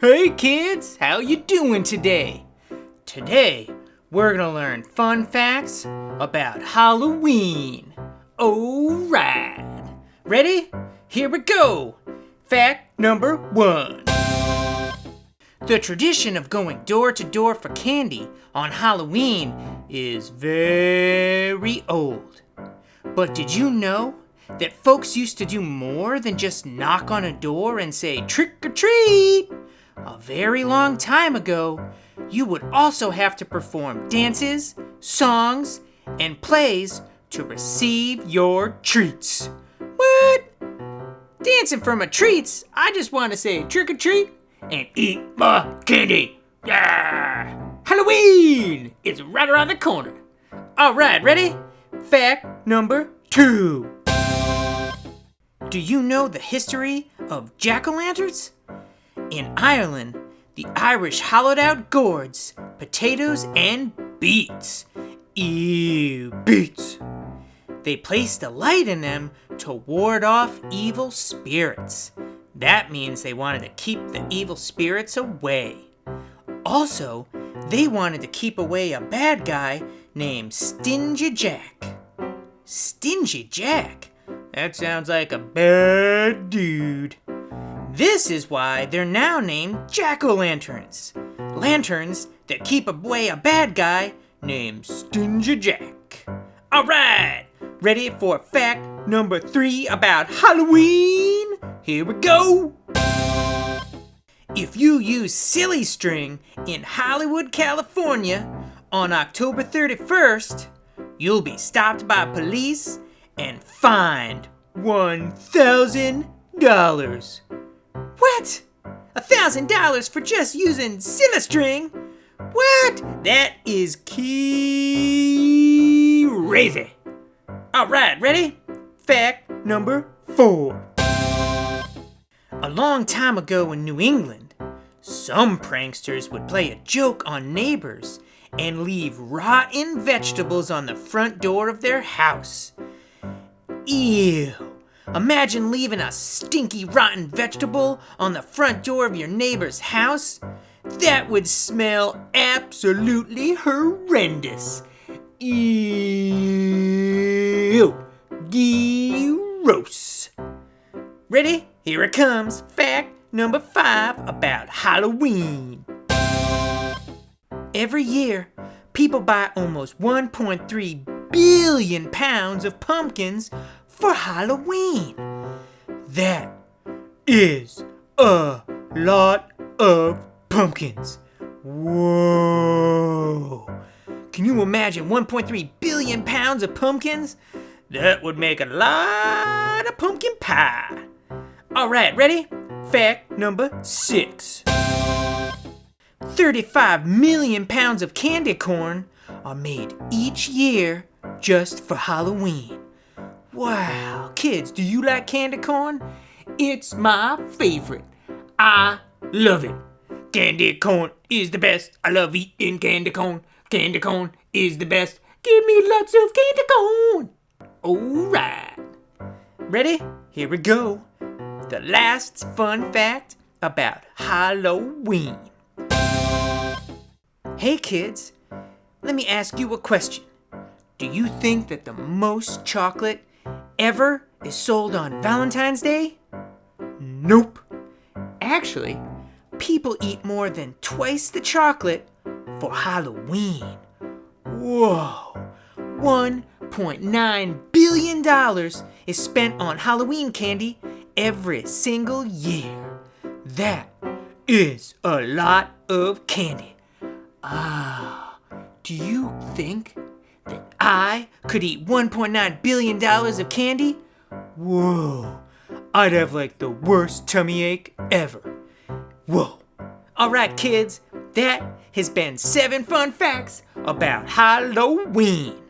Hey kids, how you doing today? Today, we're gonna learn fun facts about Halloween. Alright, ready? Here we go. Fact number 1. The tradition of going door to door for candy on Halloween is very old. But did you know that folks used to do more than just knock on a door and say trick or treat? A very long time ago, you would also have to perform dances, songs, and plays to receive your treats. What? Dancing for my treats? I just want to say trick or treat and eat my candy. Yeah! Halloween is right around the corner. Alright, ready? Fact number 2. Do you know the history of jack-o'-lanterns? In Ireland, the Irish hollowed out gourds, potatoes, and beets. Ew, beets. They placed a light in them to ward off evil spirits. That means they wanted to keep the evil spirits away. Also, they wanted to keep away a bad guy named Stingy Jack. Stingy Jack? That sounds like a bad dude. This is why they're now named jack-o'-lanterns. Lanterns that keep away a bad guy named Stingy Jack. Alright, ready for fact number 3 about Halloween? Here we go! If you use silly string in Hollywood, California on October 31st, you'll be stopped by police and fined $1,000. What? $1,000 for just using silly string? What? That is crazy. Alright, ready? Fact number 4. A long time ago in New England, some pranksters would play a joke on neighbors and leave rotten vegetables on the front door of their house. Ew! Imagine leaving a stinky rotten vegetable on the front door of your neighbor's house. That would smell absolutely horrendous. Ew! Gross! Ready? Here it comes. Fact number 5 about Halloween. Every year, people buy almost 1.3 billion pounds of pumpkins for Halloween. That is a lot of pumpkins. Whoa! Can you imagine 1.3 billion pounds of pumpkins? That would make a lot of pumpkin pie. Alright, ready? Fact number 6. 35 million pounds of candy corn are made each year just for Halloween. Wow, kids, do you like candy corn? It's my favorite. I love it. Candy corn is the best. I love eating candy corn. Candy corn is the best. Give me lots of candy corn. Alright. Ready? Here we go. The last fun fact about Halloween. Hey kids, let me ask you a question. Do you think that the most chocolate ever is sold on Valentine's Day? Nope. Actually, people eat more than twice the chocolate for Halloween. Whoa! $1.9 billion is spent on Halloween candy every single year. That is a lot of candy. Do you think that I could eat $1.9 billion of candy? Whoa, I'd have like the worst tummy ache ever. Whoa. Alright kids, that has been 7 fun facts about Halloween.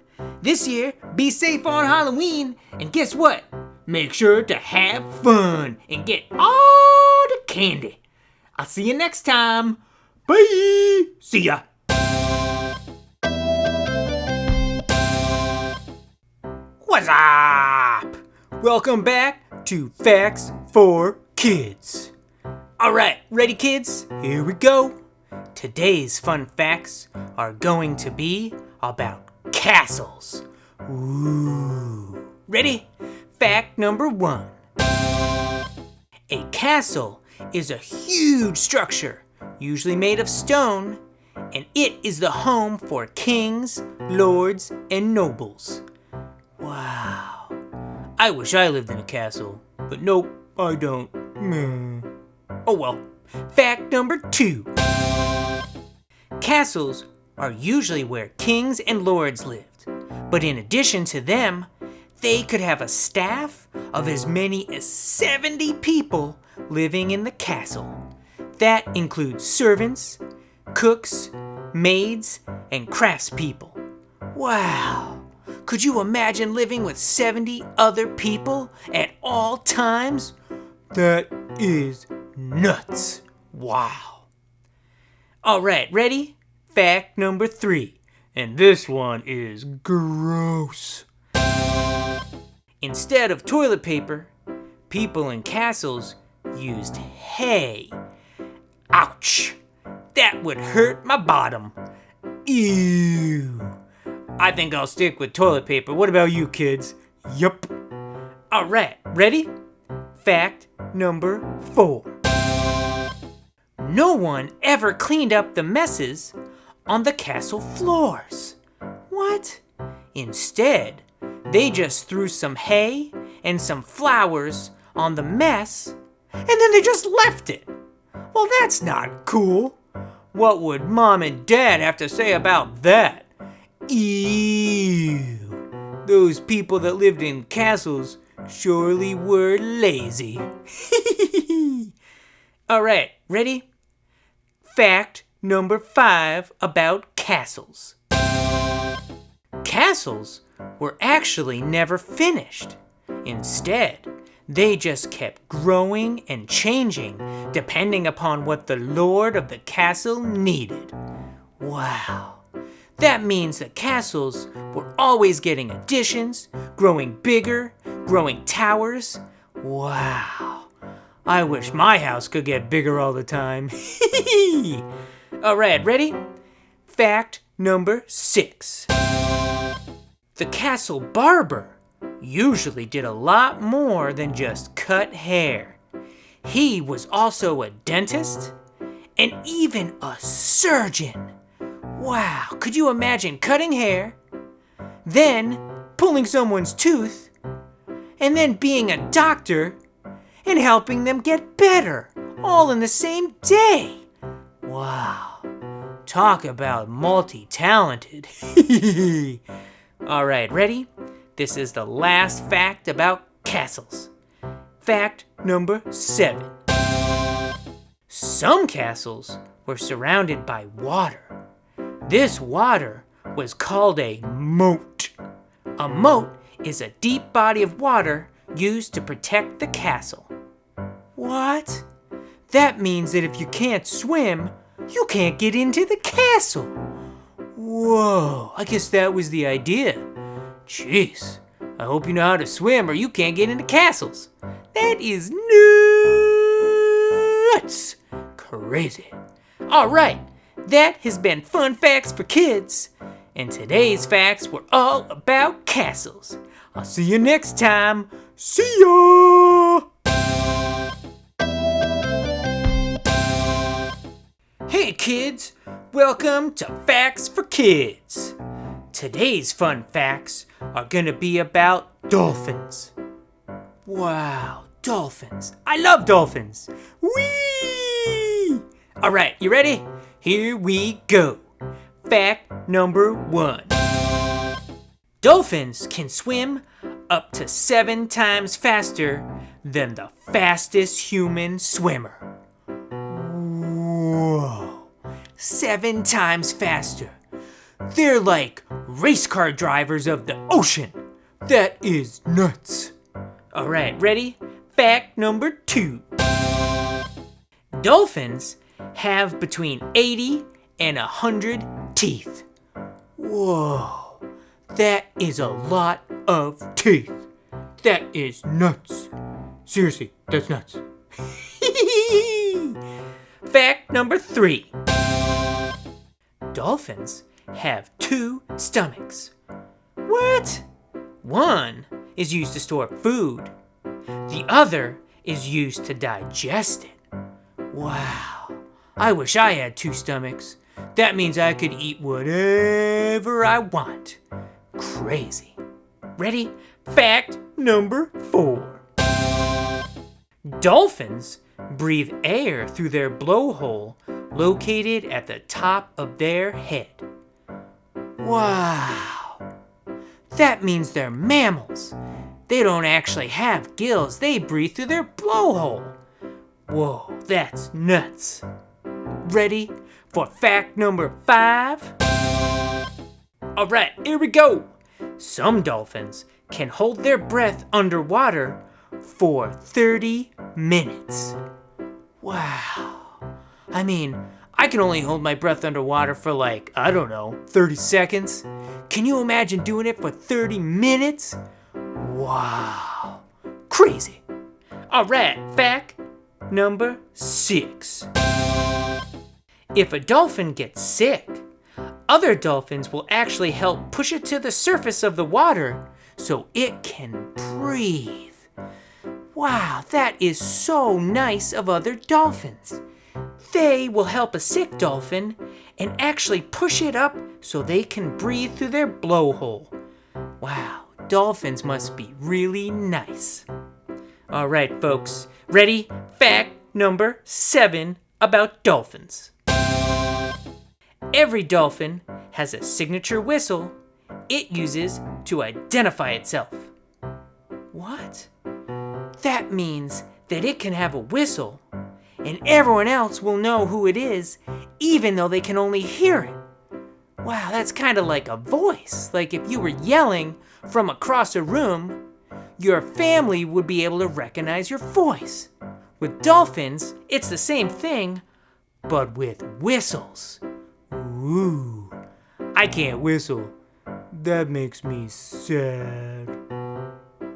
This year, be safe on Halloween, and guess what? Make sure to have fun and get all the candy. I'll see you next time. Bye! See ya! What's up? Welcome back to Facts for Kids. Alright, ready kids? Here we go. Today's fun facts are going to be about castles. Ooh. Ready? Fact number 1. A castle is a huge structure, usually made of stone, and it is the home for kings, lords, and nobles. Wow. I wish I lived in a castle, but nope, I don't. Oh well. Fact number 2. Castles are usually where kings and lords lived, but in addition to them, they could have a staff of as many as 70 people living in the castle. That includes servants, cooks, maids, and craftspeople. Wow! Could you imagine living with 70 other people at all times? That is nuts. Wow. Alright, ready? Fact number 3. And this one is gross. Instead of toilet paper, people in castles used hay. Ouch! That would hurt my bottom. Ew. I think I'll stick with toilet paper. What about you kids? Yup. Alright, ready? Fact number 4. No one ever cleaned up the messes on the castle floors. What? Instead, they just threw some hay and some flowers on the mess, and then they just left it. Well, that's not cool. What would Mom and Dad have to say about that? Ew. Those people that lived in castles surely were lazy. Alright, ready? Fact number 5 about castles. Castles were actually never finished. Instead, they just kept growing and changing depending upon what the lord of the castle needed. Wow. That means that castles were always getting additions, growing bigger, growing towers. Wow. I wish my house could get bigger all the time. Alright, ready? Fact number 6. The castle barber usually did a lot more than just cut hair. He was also a dentist and even a surgeon. Wow, could you imagine cutting hair, then pulling someone's tooth, and then being a doctor and helping them get better, all in the same day? Wow, talk about multi-talented. Alright, ready? This is the last fact about castles. Fact number 7. Some castles were surrounded by water. This water was called a moat. A moat is a deep body of water used to protect the castle. What? That means that if you can't swim, you can't get into the castle. Whoa, I guess that was the idea. Jeez, I hope you know how to swim or you can't get into castles. That is nuts. Crazy. All right, that has been Fun Facts for Kids. And today's facts were all about castles. I'll see you next time. See ya! Hey kids, welcome to Facts for Kids. Today's fun facts are gonna be about dolphins. Wow, dolphins. I love dolphins. Whee! All right, you ready? Here we go. Fact number 1. Dolphins can swim up to 7 times faster than the fastest human swimmer. Whoa, 7 times faster. They're like race car drivers of the ocean. That is nuts. All right, ready? Fact number 2. Dolphins have between 80 and 100 teeth. Whoa, that is a lot of teeth. That is nuts. Seriously, that's nuts. fact number 3. Dolphins have 2 stomachs. What? One is used to store food. The other is used to digest it. Wow. I wish I had 2 stomachs. That means I could eat whatever I want. Crazy. Ready? Fact number 4. Dolphins breathe air through their blowhole located at the top of their head. Wow. That means they're mammals. They don't actually have gills. They breathe through their blowhole. Whoa, that's nuts. Ready for fact number 5? All right, here we go. Some dolphins can hold their breath underwater for 30 minutes. Wow. I mean, I can only hold my breath underwater for 30 seconds. Can you imagine doing it for 30 minutes? Wow. Crazy. All right, fact number 6. If a dolphin gets sick, other dolphins will actually help push it to the surface of the water so it can breathe. Wow, that is so nice of other dolphins. They will help a sick dolphin and actually push it up so they can breathe through their blowhole. Wow, dolphins must be really nice. All right, folks, ready? Fact number 7 about dolphins. Every dolphin has a signature whistle it uses to identify itself. What? That means that it can have a whistle, and everyone else will know who it is, even though they can only hear it. Wow, that's kind of like a voice. Like if you were yelling from across a room, your family would be able to recognize your voice. With dolphins, it's the same thing, but with whistles. Ooh, I can't whistle. That makes me sad.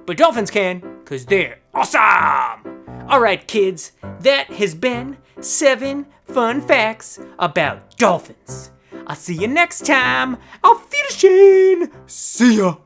But dolphins can, because they're awesome! All right, kids, that has been 7 fun facts about dolphins. I'll see you next time. Auf Wiedersehen. See ya.